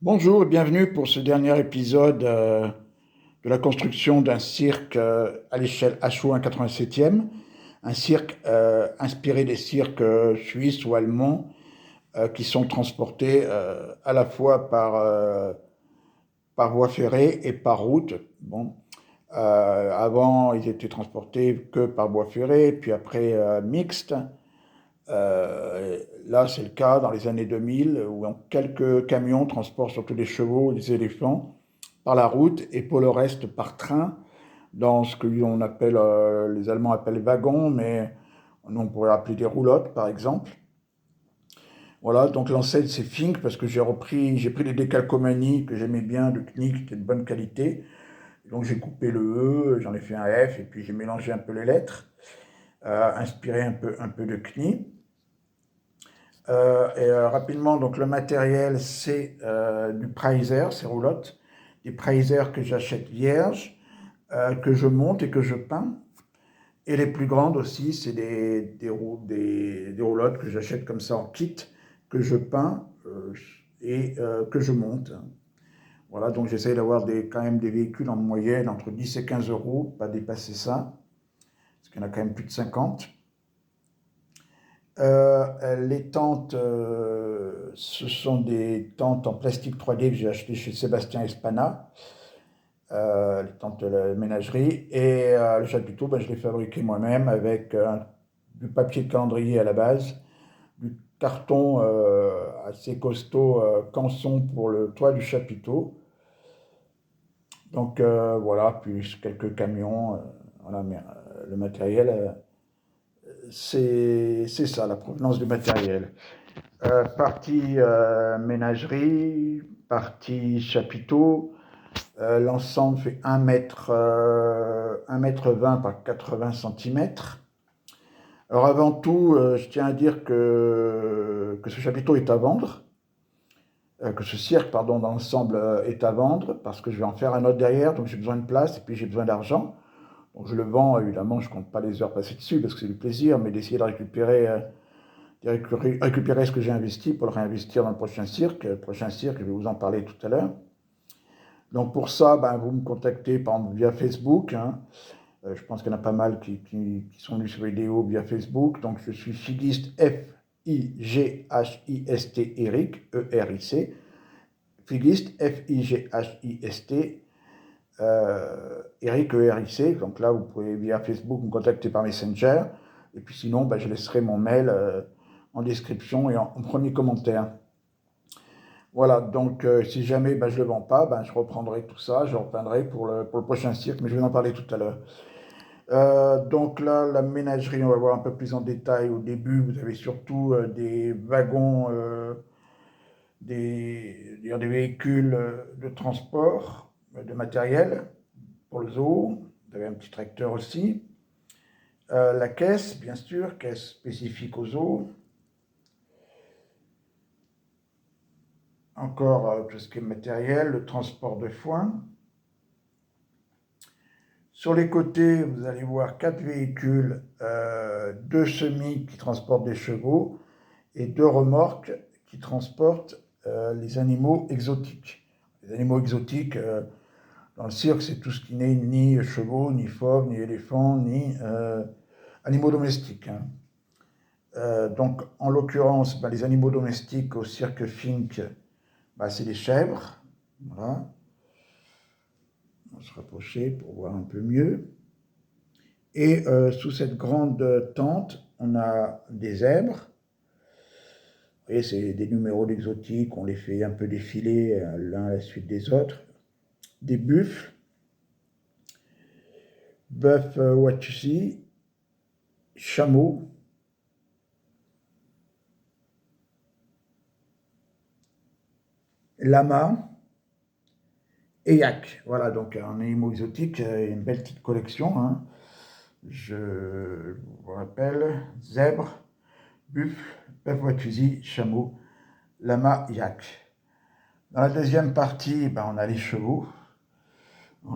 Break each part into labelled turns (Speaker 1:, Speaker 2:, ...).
Speaker 1: Bonjour et bienvenue pour ce dernier épisode de la construction d'un cirque à l'échelle HO 1,87e, un cirque inspiré des cirques suisses ou allemands qui sont transportés à la fois par voie ferrée et par route. Bon, avant, ils étaient transportés que par voie ferrée, puis après mixte. Là, c'est le cas dans les années 2000, où quelques camions transportent surtout des chevaux, des éléphants, par la route, et pour le reste par train, dans ce que l'on appelle, les Allemands appellent wagons, mais nous on pourrait appeler des roulottes, par exemple. Voilà, donc l'ancêtre c'est Fink, parce que j'ai pris des décalcomanies que j'aimais bien, de CNIC, qui étaient de bonne qualité. Donc j'ai coupé le E, j'en ai fait un F, et puis j'ai mélangé un peu les lettres, inspiré un peu de CNI. Rapidement, donc le matériel, c'est du Preiser, c'est roulotte, des Preiser que j'achète vierges, que je monte et que je peins. Et les plus grandes aussi, c'est des roulottes que j'achète comme ça en kit, que je peins que je monte. Voilà, donc j'essaye d'avoir quand même des véhicules en moyenne entre 10 et 15 euros, pas dépasser ça, parce qu'il y en a quand même plus de 50. Les tentes, ce sont des tentes en plastique 3D que j'ai achetées chez Sébastien Espana, les tentes de la ménagerie. Et le chapiteau, ben, je l'ai fabriqué moi-même avec du papier de calendrier à la base, du carton assez costaud Canson pour le toit du chapiteau. Donc voilà, puis quelques camions. Voilà, mais le matériel, c'est ça, la provenance du matériel. Partie ménagerie, partie chapiteau. L'ensemble fait 1 mètre 20 par 80 centimètres. Alors avant tout, je tiens à dire que ce chapiteau est à vendre, que ce cirque, pardon, dans l'ensemble est à vendre, parce que je vais en faire un autre derrière, donc j'ai besoin de place et puis j'ai besoin d'argent. Donc je le vends, évidemment, je ne compte pas les heures passées dessus, parce que c'est du plaisir, mais d'essayer de récupérer ce que j'ai investi pour le réinvestir dans le prochain cirque. Le prochain cirque, je vais vous en parler tout à l'heure. Donc pour ça, ben, vous me contactez par exemple via Facebook, hein. Je pense qu'il y en a pas mal qui sont venus sur vidéo via Facebook. Donc je suis Figist, F-I-G-H-I-S-T, Eric, E-R-I-C. Figist, F-I-G-H-I-S-T, Eric, E-R-I-C. Donc là, vous pouvez via Facebook me contacter par Messenger. Et puis sinon, ben, je laisserai mon mail en description et en premier commentaire. Voilà, donc si jamais ben, je ne le vends pas, ben, je reprendrai tout ça, je repeindrai pour le prochain cirque, mais je vais en parler tout à l'heure. Donc là, la ménagerie, on va voir un peu plus en détail. Au début, vous avez surtout des wagons, des véhicules de transport, de matériel pour le zoo. Vous avez un petit tracteur aussi. La caisse, bien sûr, caisse spécifique au zoo. Encore tout ce qui est matériel, le transport de foin. Sur les côtés, vous allez voir 4 véhicules, 2 semis qui transportent des chevaux et 2 remorques qui transportent les animaux exotiques. Les animaux exotiques, dans le cirque, c'est tout ce qui n'est ni chevaux, ni fauves, ni éléphants, ni animaux domestiques, hein. Donc, en l'occurrence, ben, les animaux domestiques au cirque Fink, ben, c'est les chèvres. Voilà. On va se rapprocher pour voir un peu mieux. Et sous cette grande tente, on a des zèbres. Vous voyez, c'est des numéros d'exotiques, on les fait un peu défiler l'un à la suite des autres. Des buffles, bœuf Watusi, chameau, lama et yak. Voilà, donc un animal exotique, une belle petite collection, hein. Je vous rappelle, zèbre, buffle, bœuf Watusi, chameau, lama, yak. Dans la deuxième partie, ben, on a les chevaux.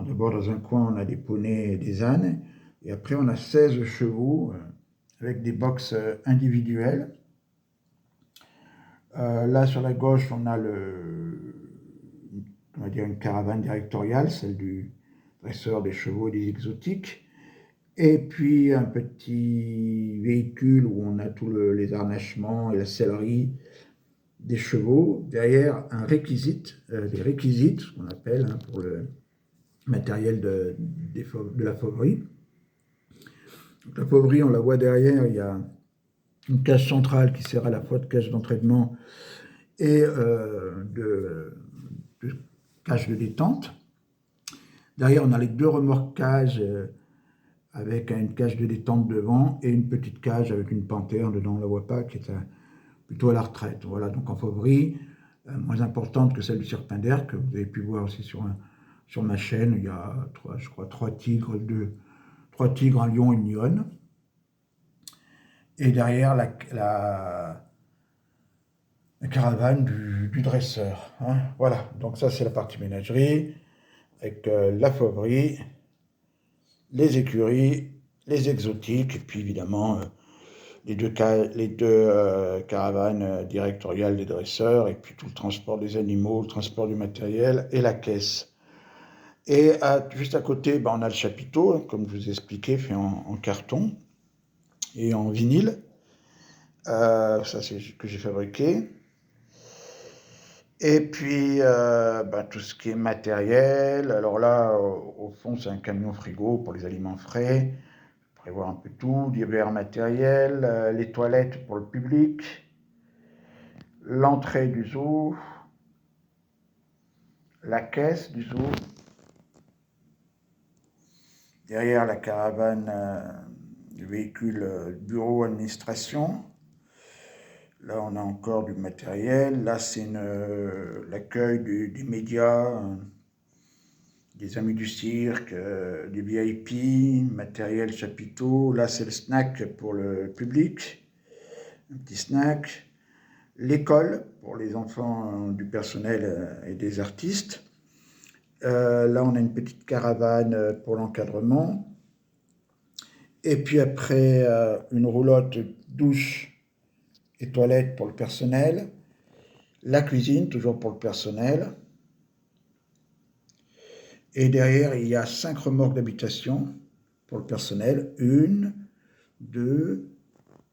Speaker 1: D'abord, dans un coin, on a des poneys et des ânes. Et après, on a 16 chevaux avec des boxes individuelles. Là, sur la gauche, on a dire une caravane directoriale, celle du dresseur des chevaux et des exotiques. Et puis un petit véhicule où on a tous les harnachements et la sellerie des chevaux. Derrière, un réquisite, des réquisites, ce qu'on appelle pour le matériel de la fauverie. Donc, la fauverie, on la voit derrière, il y a une cage centrale qui sert à la fois de cage d'entraînement et de cage de détente. Derrière, on a les deux remorquages avec une cage de détente devant et une petite cage avec une panthère dedans, on ne la voit pas, qui est plutôt à la retraite. Voilà, donc en fauverie, moins importante que celle du Serpindaire, que vous avez pu voir aussi sur ma chaîne. Il y a, je crois, trois tigres, un lion et une lionne. Et derrière, la caravane du dresseur. Hein. Voilà, donc ça c'est la partie ménagerie, avec la fauverie, les écuries, les exotiques, et puis évidemment les deux caravanes directoriales des dresseurs, et puis tout le transport des animaux, le transport du matériel et la caisse. Et juste à côté, on a le chapiteau, comme je vous ai expliqué, fait en carton et en vinyle. Ça c'est ce que j'ai fabriqué. Et puis tout ce qui est matériel, alors là au fond c'est un camion frigo pour les aliments frais, je prévois un peu tout, divers matériel, les toilettes pour le public, l'entrée du zoo, la caisse du zoo, derrière la caravane du véhicule bureau administration. Là, on a encore du matériel. Là, c'est l'accueil des médias, des amis du cirque, des VIP, matériel chapiteau. Là, c'est le snack pour le public, un petit snack. L'école pour les enfants du personnel et des artistes. Là, on a une petite caravane pour l'encadrement. Et puis après, une roulotte douche et toilettes pour le personnel, la cuisine, toujours pour le personnel. Et derrière, il y a 5 remorques d'habitation pour le personnel. 1, 2,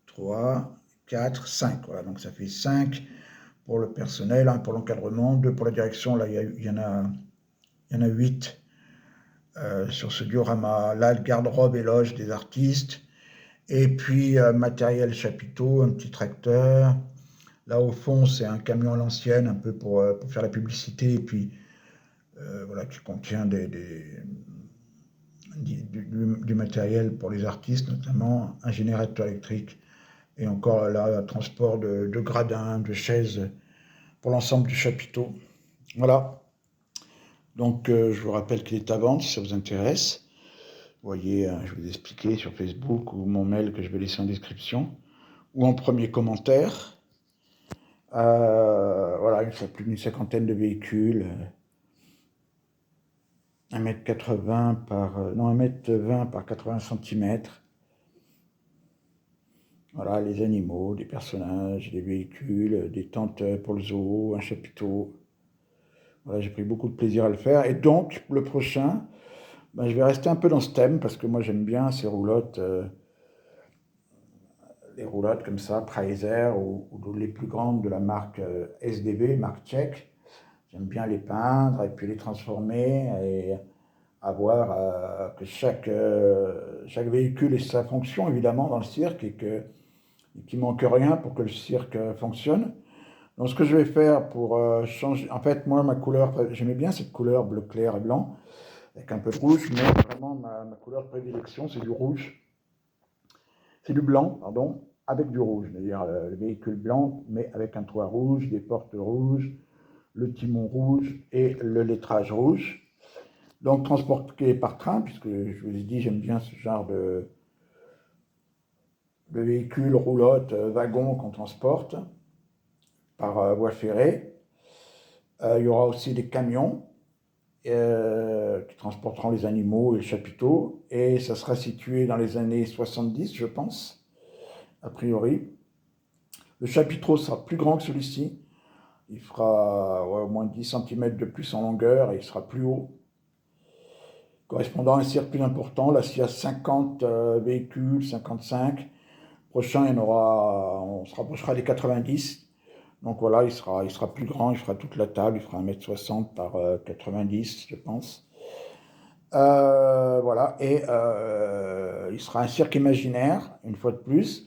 Speaker 1: 3, 4, 5. Voilà, donc ça fait 5 pour le personnel, 1 pour l'encadrement, 2 pour la direction. Là, il y en a 8 sur ce diorama. Là, le garde-robe et loge des artistes. Et puis, matériel chapiteau, un petit tracteur. Là, au fond, c'est un camion à l'ancienne, un peu pour faire la publicité, et puis voilà, qui contient du matériel pour les artistes, notamment un générateur électrique, et encore là, un transport de gradins, de chaises pour l'ensemble du chapiteau. Voilà. Donc, je vous rappelle qu'il est à vendre si ça vous intéresse. Vous voyez, je vais vous expliquer sur Facebook ou mon mail que je vais laisser en description, ou en premier commentaire. Voilà, il y a plus d'une cinquantaine de véhicules, 1,20 m par 80 cm. Voilà, les animaux, des personnages, des véhicules, des tentes pour le zoo, un chapiteau. Voilà, j'ai pris beaucoup de plaisir à le faire. Et donc, le prochain, je vais rester un peu dans ce thème, parce que moi j'aime bien ces roulottes, les roulottes comme ça, Preiser, ou les plus grandes de la marque SDV, marque tchèque. J'aime bien les peindre et puis les transformer et avoir que chaque véhicule ait sa fonction évidemment dans le cirque et qu'il ne manque rien pour que le cirque fonctionne. Donc ce que je vais faire pour changer, en fait moi ma couleur, j'aimais bien cette couleur bleu clair et blanc avec un peu de rouge, mais vraiment ma couleur de prédilection c'est du rouge, c'est du blanc, pardon, avec du rouge, c'est-à-dire le véhicule blanc mais avec un toit rouge, des portes rouges, le timon rouge et le lettrage rouge. Donc transporté par train, puisque je vous ai dit, j'aime bien ce genre de véhicule, roulotte, wagon qu'on transporte par voie ferrée. Il y aura aussi des camions qui transporteront les animaux et le chapiteau, et ça sera situé dans les années 70, je pense, a priori. Le chapiteau sera plus grand que celui-ci. Il fera ouais, au moins 10 cm de plus en longueur et il sera plus haut, correspondant à un cirque plus important. Là, s'il y a 50 véhicules, 55, prochain, on se rapprochera des 90. Donc voilà, il sera plus grand, il fera toute la table, il fera 1,60 m par 90, je pense. Voilà, et il sera un cirque imaginaire, une fois de plus.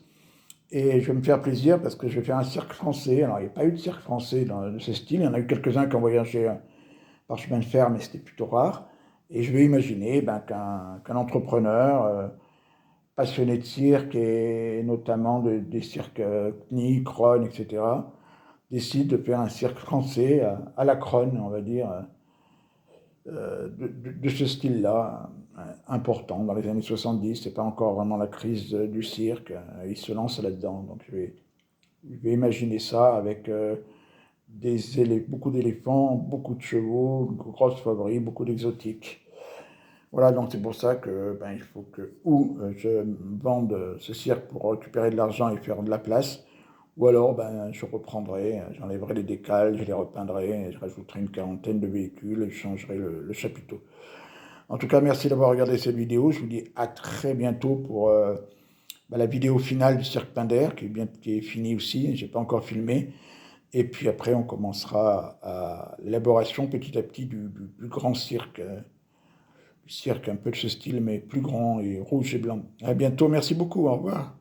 Speaker 1: Et je vais me faire plaisir parce que je vais faire un cirque français. Alors, il n'y a pas eu de cirque français de ce style. Il y en a eu quelques-uns qui ont voyagé par chemin de fer, mais c'était plutôt rare. Et je vais imaginer qu'un entrepreneur passionné de cirque et notamment des cirques CNI, Krone, etc., décide de faire un cirque français à la Krone, on va dire, de ce style-là, important dans les années 70. C'est pas encore vraiment la crise du cirque. Il se lance là-dedans. Donc je vais imaginer ça avec beaucoup d'éléphants, beaucoup de chevaux, une grosse favori, beaucoup d'exotiques. Voilà, donc c'est pour ça que il faut que ou je vende ce cirque pour récupérer de l'argent et faire de la place, ou alors je reprendrai, j'enlèverai les décals, je les repeindrai, je rajouterai une quarantaine de véhicules et je changerai le chapiteau. En tout cas, merci d'avoir regardé cette vidéo. Je vous dis à très bientôt pour la vidéo finale du Cirque Pinder, qui est finie aussi, j'ai pas encore filmé. Et puis après, on commencera à l'élaboration petit à petit du grand cirque un peu de ce style, mais plus grand et rouge et blanc. À bientôt, merci beaucoup, au revoir.